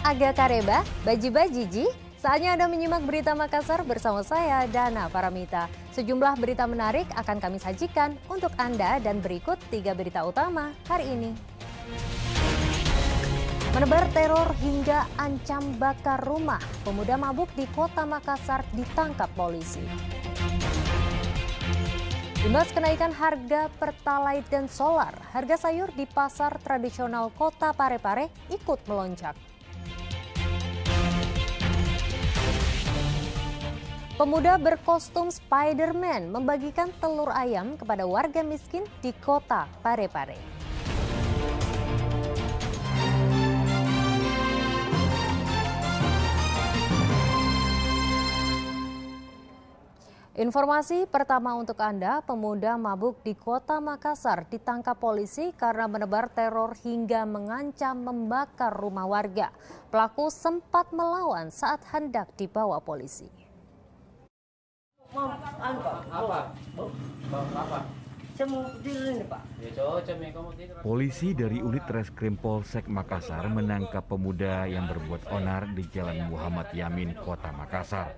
Aga Kareba, Baji-Bajiji. Saatnya Anda menyimak berita Makassar bersama saya, Dana Paramita. Sejumlah berita menarik akan kami sajikan untuk Anda dan berikut 3 berita utama hari ini. Menebar teror hingga ancam bakar rumah. Pemuda mabuk di kota Makassar ditangkap polisi. Imbas kenaikan harga Pertalite dan solar, harga sayur di pasar tradisional kota Parepare ikut melonjak. Pemuda berkostum Spider-Man membagikan telur ayam kepada warga miskin di kota Parepare. Informasi pertama untuk Anda, pemuda mabuk di kota Makassar ditangkap polisi karena menebar teror hingga mengancam membakar rumah warga. Pelaku sempat melawan saat hendak dibawa polisi. Polisi dari unit Reskrim Polsek Makassar menangkap pemuda yang berbuat onar di Jalan Muhammad Yamin, Kota Makassar.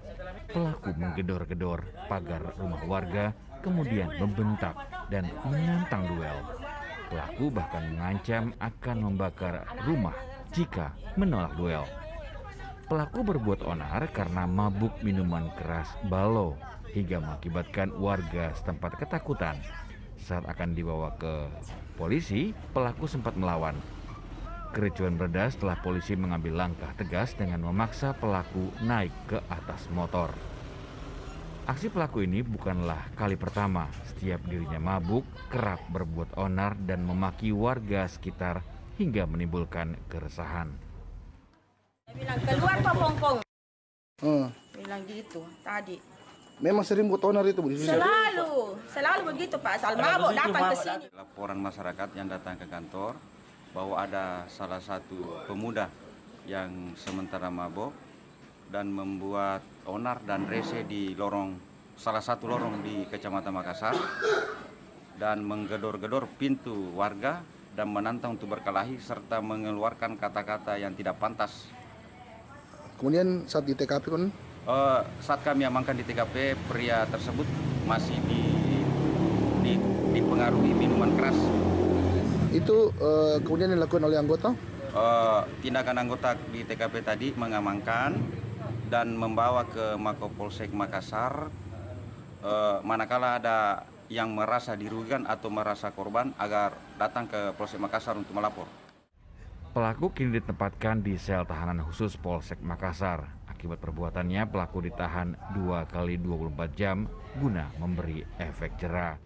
Pelaku menggedor-gedor pagar rumah warga, kemudian membentak dan menantang duel. Pelaku bahkan mengancam akan membakar rumah jika menolak duel. Pelaku berbuat onar karena mabuk minuman keras balo hingga mengakibatkan warga setempat ketakutan. Saat akan dibawa ke polisi, pelaku sempat melawan. Kericuan bereda setelah polisi mengambil langkah tegas dengan memaksa pelaku naik ke atas motor. Aksi pelaku ini bukanlah kali pertama. Setiap dirinya mabuk, kerap berbuat onar dan memaki warga sekitar hingga menimbulkan keresahan. Bilang keluar Pak Pongpong. Bilang gitu tadi. Memang sering buat onar itu Bu? Selalu begitu Pak. Asal mabuk datang ke sini. Laporan masyarakat yang datang ke kantor bahwa ada salah satu pemuda yang sementara mabuk dan membuat onar dan rese di salah satu lorong di Kecamatan Makassar dan menggedor-gedor pintu warga dan menantang untuk berkelahi serta mengeluarkan kata-kata yang tidak pantas. Kemudian saat di TKP kan? Saat kami amankan di TKP, pria tersebut masih dipengaruhi minuman keras. Itu kemudian dilakukan oleh anggota? Tindakan anggota di TKP tadi mengamankan dan membawa ke Makopolsek Makassar. Manakala ada yang merasa dirugikan atau merasa korban agar datang ke Polsek Makassar untuk melapor. Pelaku kini ditempatkan di sel tahanan khusus Polsek Makassar. Akibat perbuatannya, pelaku ditahan 2 kali 24 jam guna memberi efek jera.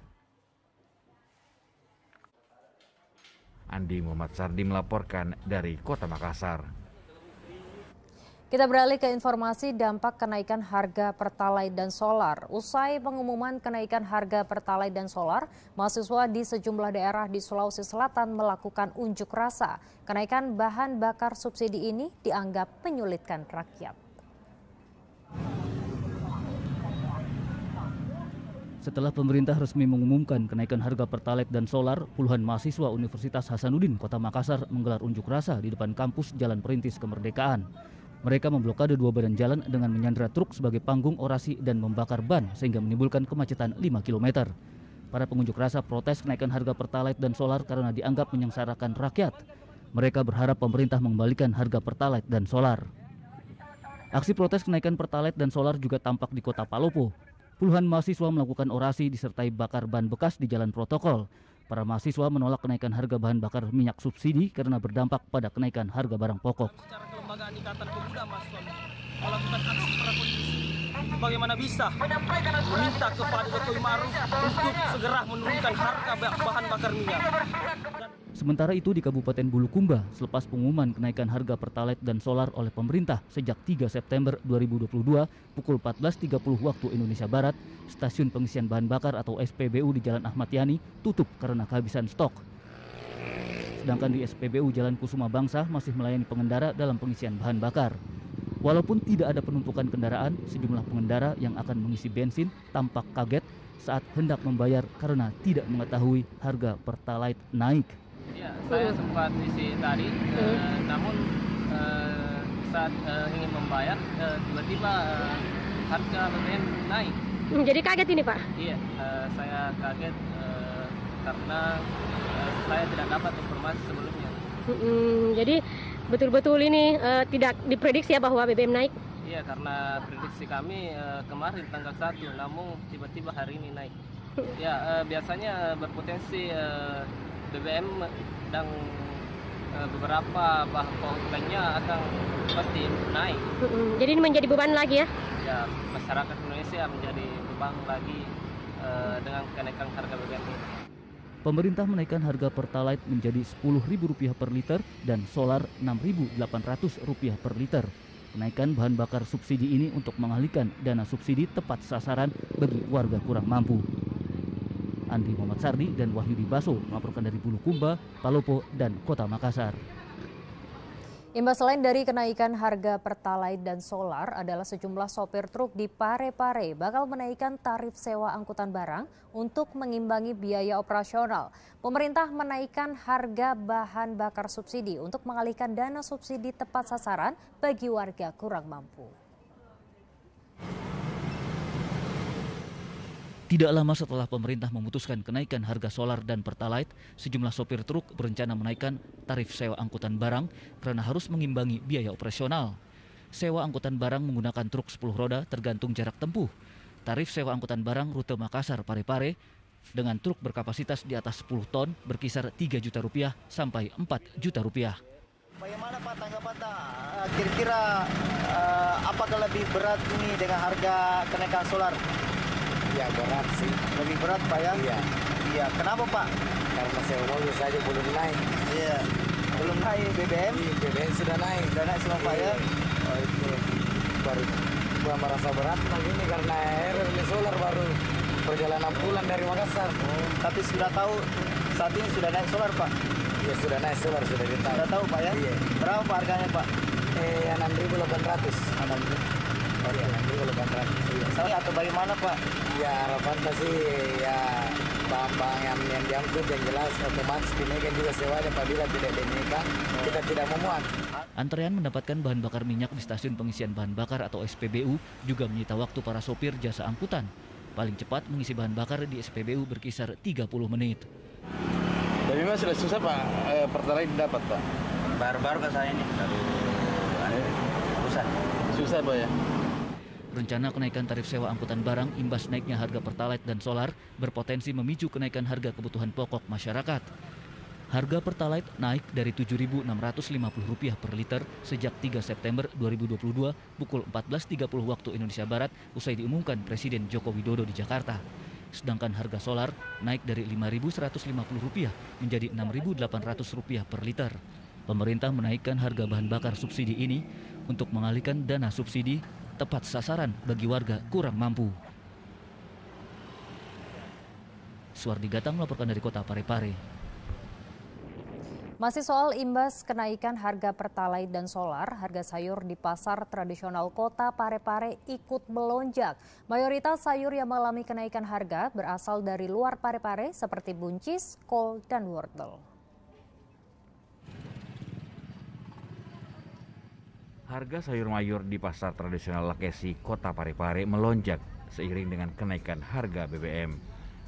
Andi Muhammad Sardi melaporkan dari Kota Makassar. Kita beralih ke informasi dampak kenaikan harga Pertalite dan solar. Usai pengumuman kenaikan harga Pertalite dan solar, mahasiswa di sejumlah daerah di Sulawesi Selatan melakukan unjuk rasa. Kenaikan bahan bakar subsidi ini dianggap menyulitkan rakyat. Setelah pemerintah resmi mengumumkan kenaikan harga Pertalite dan solar, puluhan mahasiswa Universitas Hasanuddin Kota Makassar menggelar unjuk rasa di depan kampus Jalan Perintis Kemerdekaan. Mereka memblokade 2 badan jalan dengan menyandra truk sebagai panggung orasi dan membakar ban sehingga menimbulkan kemacetan 5 km. Para pengunjuk rasa protes kenaikan harga Pertalite dan solar karena dianggap menyengsarakan rakyat. Mereka berharap pemerintah mengembalikan harga Pertalite dan solar. Aksi protes kenaikan Pertalite dan solar juga tampak di Kota Palopo. Puluhan mahasiswa melakukan orasi disertai bakar ban bekas di jalan protokol. Para mahasiswa menolak kenaikan harga bahan bakar minyak subsidi karena berdampak pada kenaikan harga barang pokok. Secara kelembagaan Ikatan Pemuda mahasiswa melakukan aksi prakondisi. Bagaimana bisa meminta kepada Jokowi Maruf untuk segera menurunkan harga bahan bakar minyak. Sementara itu di Kabupaten Bulukumba, selepas pengumuman kenaikan harga Pertalite dan solar oleh pemerintah sejak 3 September 2022 pukul 14.30 waktu Indonesia Barat, stasiun pengisian bahan bakar atau SPBU di Jalan Ahmad Yani tutup karena kehabisan stok. Sedangkan di SPBU Jalan Kusuma Bangsa masih melayani pengendara dalam pengisian bahan bakar. Walaupun tidak ada penumpukan kendaraan, sejumlah pengendara yang akan mengisi bensin tampak kaget saat hendak membayar karena tidak mengetahui harga Pertalite naik. Ya, saya sempat isi tadi, namun saat ingin membayar tiba-tiba harga BBM naik. Jadi kaget ini Pak? Iya, saya kaget karena saya tidak dapat informasi sebelumnya. Jadi betul-betul ini tidak diprediksi ya bahwa BBM naik? Iya, karena prediksi kami kemarin tanggal 1, namun tiba-tiba hari ini naik. Ya, biasanya berpotensi BBM dan beberapa bahan pokok lainnya akan pasti naik. Jadi ini menjadi beban lagi ya? Ya, masyarakat Indonesia menjadi beban lagi dengan kenaikan harga BBM ini. Pemerintah menaikkan harga Pertalite menjadi Rp10.000 per liter dan solar Rp6.800 per liter. Kenaikan bahan bakar subsidi ini untuk mengalihkan dana subsidi tepat sasaran bagi warga kurang mampu. Andri Muhammad Sardi dan Wahyudi Baso melaporkan dari Bulukumba, Palopo, dan Kota Makassar. Imbas lain dari kenaikan harga Pertalite dan solar adalah sejumlah sopir truk di Parepare bakal menaikkan tarif sewa angkutan barang untuk mengimbangi biaya operasional. Pemerintah menaikkan harga bahan bakar subsidi untuk mengalihkan dana subsidi tepat sasaran bagi warga kurang mampu. Tidak lama setelah pemerintah memutuskan kenaikan harga solar dan Pertalite, sejumlah sopir truk berencana menaikkan tarif sewa angkutan barang karena harus mengimbangi biaya operasional. Sewa angkutan barang menggunakan truk 10 roda tergantung jarak tempuh. Tarif sewa angkutan barang rute Makassar-Parepare dengan truk berkapasitas di atas 10 ton berkisar Rp3 juta sampai Rp4 juta. Bagaimana Pak tanggapan Pak? Kira-kira apakah lebih berat ini dengan harga kenaikan solar? Ya berat sih. Lebih berat Pak ya? Iya. Iya. Kenapa Pak? Karena sewa mobil saja belum naik. Iya. Belum naik BBM? BBM sudah naik. Sudah naik semua Pak ya? Oh itu baru gua merasa berat begini karena RL solar baru perjalanan pulang dari Makassar. Tapi sudah tahu saat ini sudah naik solar Pak? Iya sudah naik solar, sudah ditahu. Sudah tahu Pak ya? Iya. Berapa Pak harganya Pak? 6.800. 6.000. Oh iya, 6.800. Iya. Salah atau bagaimana Pak? Ya harapan sih ya bahan-bahan yang diangkut yang jelas otomatis dinaikkan juga sewanya apabila tidak dinaikkan kita tidak memuat. Antrean mendapatkan bahan bakar minyak di stasiun pengisian bahan bakar atau SPBU juga menyita waktu para sopir jasa angkutan. Paling cepat mengisi bahan bakar di SPBU berkisar 30 menit. Tapi memang sudah susah Pak, Pertalite dapat Pak? Baru-baru ke saya ini, Susah Pak ya? Rencana kenaikan tarif sewa angkutan barang imbas naiknya harga Pertalite dan solar berpotensi memicu kenaikan harga kebutuhan pokok masyarakat. Harga Pertalite naik dari Rp7.650 per liter sejak 3 September 2022 pukul 14.30 waktu Indonesia Barat usai diumumkan Presiden Joko Widodo di Jakarta. Sedangkan harga solar naik dari Rp5.150 menjadi Rp6.800 per liter. Pemerintah menaikkan harga bahan bakar subsidi ini untuk mengalihkan dana subsidi tepat sasaran bagi warga kurang mampu. Suardi Gatang melaporkan dari Kota Parepare. Masih soal imbas kenaikan harga Pertalite dan solar, harga sayur di pasar tradisional Kota Parepare ikut melonjak. Mayoritas sayur yang mengalami kenaikan harga berasal dari luar Parepare seperti buncis, kol, dan wortel. Harga sayur mayur di pasar tradisional Lakesi, Kota Parepare melonjak seiring dengan kenaikan harga BBM.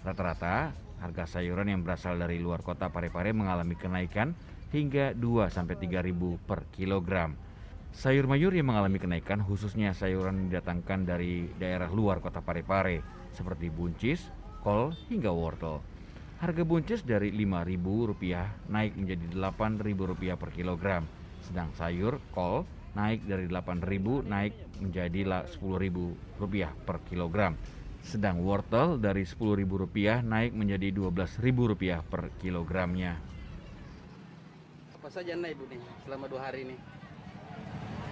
Rata-rata harga sayuran yang berasal dari luar Kota Parepare mengalami kenaikan hingga 2-3 ribu per kilogram. Sayur mayur yang mengalami kenaikan khususnya sayuran didatangkan dari daerah luar Kota Parepare seperti buncis, kol, hingga wortel. Harga buncis dari Rp5.000 naik menjadi Rp8.000 per kilogram, sedang sayur kol naik dari Rp8.000 naik menjadi Rp10.000 per kilogram. Sedang wortel dari Rp10.000 naik menjadi Rp12.000 per kilogramnya. Apa saja naik Bu nih selama 2 hari ini?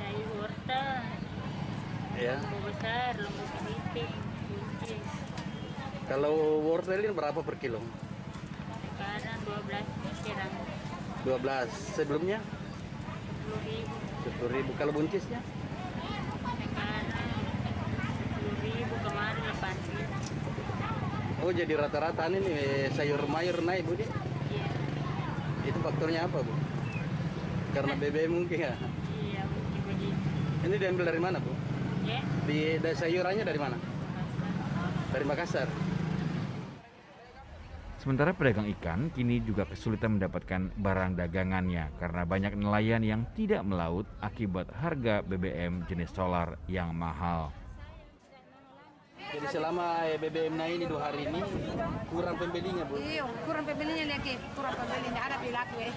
Sayur wortel, Ya. lembu besar, lembu keriting, buncis. Kalau wortel ini berapa per kilo? Sekarang 12 sekarang 12. Sebelumnya? 10.000. 10.000. Kalau buncisnya? Sekarang 10.000, kemarin 8.000. Oh jadi rata-rata ini sayur mayur naik Bu? Iya. Itu faktornya apa Bu? Karena BBM mungkin ya? Iya, mungkin begitu. Ini diambil dari mana, Bu? Ya. Dari sayurannya dari mana? Dari Makassar. Sementara pedagang ikan kini juga kesulitan mendapatkan barang dagangannya karena banyak nelayan yang tidak melaut akibat harga BBM jenis solar yang mahal. Jadi selama BBM naik ini 2 hari ini kurang pembelinya, Bu? Iya, kurang pembelinya lagi, kurang pembelinya ada perilaku ya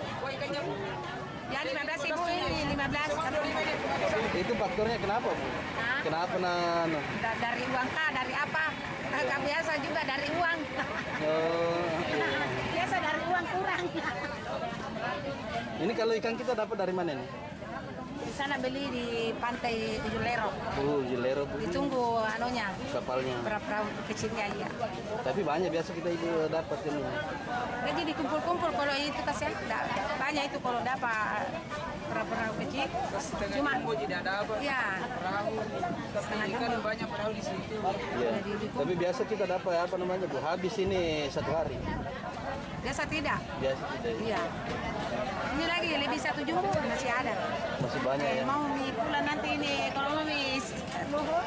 15.000 ini 15. Itu faktornya kenapa, Bu? Kenapa Dari uang kah, dari apa? Agak biasa juga dari uang. Biasa dari uang kurang. Ini kalau ikan kita dapat dari mana nih? Di sana beli di pantai Julero. Julero, Bu. Ditunggu anunya. Kapalnya. Perahu kecilnya iya. Tapi banyak biasa kita itu dapat ini. Jadi dikumpul-kumpul kalau itu kasih banyak itu kalau dapat perahu kecil. Cuma tidak ada apa. Iya. Perahu. Setengah ikan banyak perahu di situ. Iya. Tapi biasa kita dapat apa namanya, Bu? Habis ini 1 hari. Biasa tidak. Biasa tidak. Iya. Ini lagi lebih 1 jumbo masih ada. Masih banyak ya. Mau mie pulang nanti ini kalau mau mie luhur.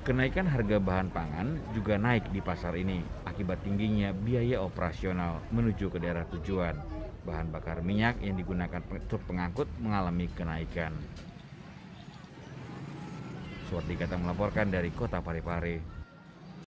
Kenaikan harga bahan pangan juga naik di pasar ini akibat tingginya biaya operasional menuju ke daerah tujuan. Bahan bakar minyak yang digunakan truk pengangkut mengalami kenaikan. Suwardi Gatang melaporkan dari Kota Parepare.